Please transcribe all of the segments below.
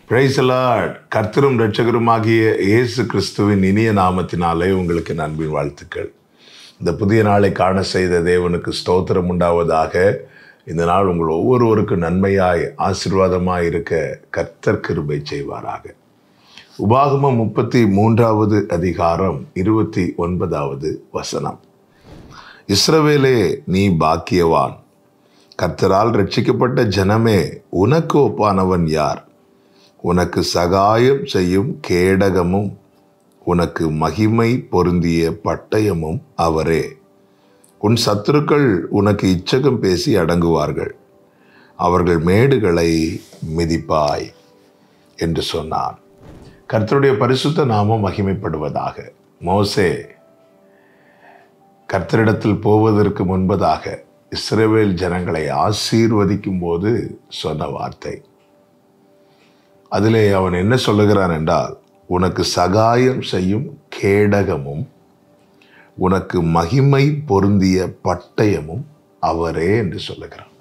Praise the Lord. கர்த்தரும் இரட்சகருமாகிய இயேசு கிறிஸ்துவின் இனிய நாமத்தினாலே உங்களுக்கு அன்பின் வாழ்த்துக்கள். இந்த புதிய நாளை காண செய்த தேவனுக்கு ஸ்தோத்திரம் உண்டாவதாக. இந்த நாள் உங்கள் ஒவ்வொருவருக்கும் நன்மையாய் ஆசீர்வாதமாய் இருக்க கர்த்தர் கிருபை செய்வாராக. உபாகமம் 33வது அதிகாரம் 29வது வசனம். இஸ்ரவேலே, நீ பாக்கியவான், கர்த்தரால் ரட்சிக்கப்பட்ட ஜனமே, உனக்கு ஒப்பானவன் யார்? உனக்கு சகாயம் செய்யும் கேடகமும் உனக்கு மகிமை பொருந்திய பட்டயமும் அவரே. உன் சத்துருக்கள் உனக்கு இச்சகம் பேசி அடங்குவார்கள், அவர்கள் மேடுகளை மிதிப்பாய் என்று சொன்னான். கர்த்தருடைய பரிசுத்த நாமம் மகிமைப்படுவதாக. மோசே கர்த்தரிடத்தில் போவதற்கு முன்பதாக இஸ்ரவேல் ஜனங்களை ஆசீர்வதிக்கும் போது சொன்ன வார்த்தை. அதிலே அவன் என்ன சொல்லுகிறான் என்றால், உனக்கு சகாயம் செய்யும் கேடகமும் உனக்கு மகிமை பொருந்திய பட்டயமும் அவரே என்று சொல்லுகிறான்.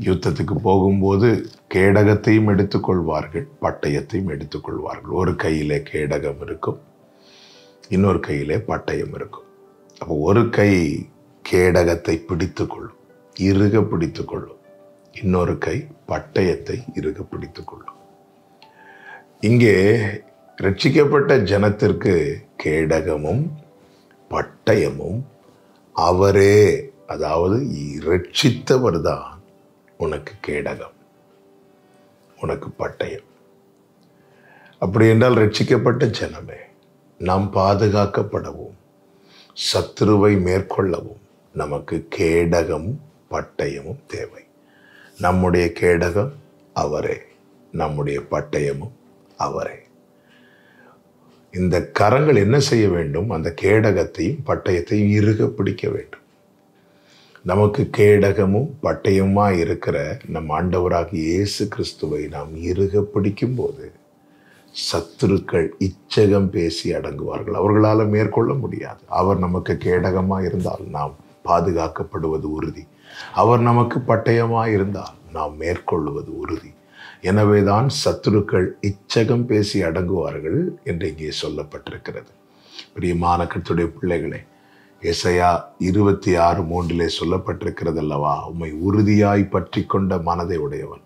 யுத்தத்துக்கு போகும்போது கேடகத்தையும் எடுத்துக்கொள்வார்கள், பட்டயத்தையும் எடுத்துக்கொள்வார்கள். ஒரு கையிலே கேடகம் இருக்கும், இன்னொரு கையிலே பட்டயம் இருக்கும். அப்போ ஒரு கை கேடகத்தை பிடித்துக்கொள்ளும், இறுக பிடித்துக்கொள்ளும், இன்னொரு கை பட்டயத்தை இறுக பிடித்துக் கொள்ளும். இங்கே ரட்சிக்கப்பட்ட ஜனத்திற்கு கேடகமும் பட்டயமும் அவரே, அதாவது ரட்சித்தவர் தான் உனக்கு கேடகம், உனக்கு பட்டயம். அப்படி என்றால் ரட்சிக்கப்பட்ட ஜனமே, நாம் பாதுகாக்கப்படவும் சத்துருவை மேற்கொள்ளவும் நமக்கு கேடகமும் பட்டயமும் தேவை. நம்முடைய கேடகம் அவரே, நம்முடைய பட்டயமும் அவரே. இந்த கரங்கள் என்ன செய்ய வேண்டும்? அந்த கேடகத்தையும் பட்டயத்தையும் இறுக பிடிக்க வேண்டும். நமக்கு கேடகமும் பட்டயமா இருக்கிற நம் ஆண்டவராகிய இயேசு கிறிஸ்துவை நாம் இறுக பிடிக்கும் போது சத்துருக்கள் இச்சகம் பேசி அடங்குவார்கள், அவர்களால் மேற்கொள்ள முடியாது. அவர் நமக்கு கேடகமா இருந்தால் நாம் பாதுகாக்கப்படுவது உறுதி. அவர் நமக்கு பட்டயமாய் இருந்தால் நாம் மேற்கொள்வது உறுதி. எனவேதான் சத்துருக்கள் இச்சகம் பேசி அடங்குவார்கள் என்று இங்கே சொல்லப்பட்டிருக்கிறது. பிரியமான கர்த்தருடைய பிள்ளைகளே, எசையா 26:3 சொல்லப்பட்டிருக்கிறது அல்லவா, உம்மை உறுதியாய் பற்றி கொண்ட மனதை உடையவன்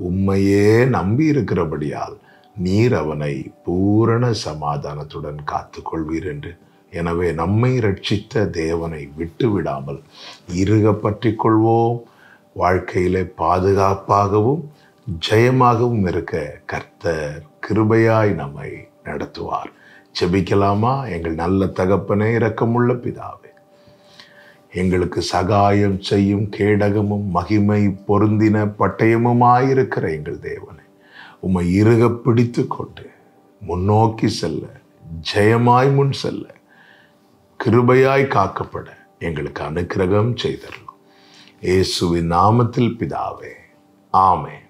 உம்மையே நம்பி இருக்கிறபடியால் நீர் அவனை பூரண சமாதானத்துடன் காத்துக்கொள்வீர் என்று. எனவே நம்மை ரட்சித்த தேவனை விட்டு விடாமல் இறுக பற்றி கொள்வோம். வாழ்க்கையிலே பாதுகாப்பாகவும் ஜெயமாகவும் இருக்க கர்த்தர் கிருபையாய் நம்மை நடத்துவார். ஜெபிக்கலாமா? எங்கள் நல்ல தகப்பனே, இரக்கமுள்ள பிதாவே, எங்களுக்கு சகாயம் செய்யும் கேடகமும் மகிமை பொருந்தின பட்டயமுமாயிருக்கிற எங்கள் தேவனை உம்மை இறுக பிடித்து கொண்டு முன்னோக்கி செல்ல, ஜெயமாய் முன் செல்ல, கிருபையாய் காக்கப்பட எங்களுக்கு அனுக்கிரகம் செய்தருளும். இயேசுவின் நாமத்தில் பிதாவே, ஆமென்.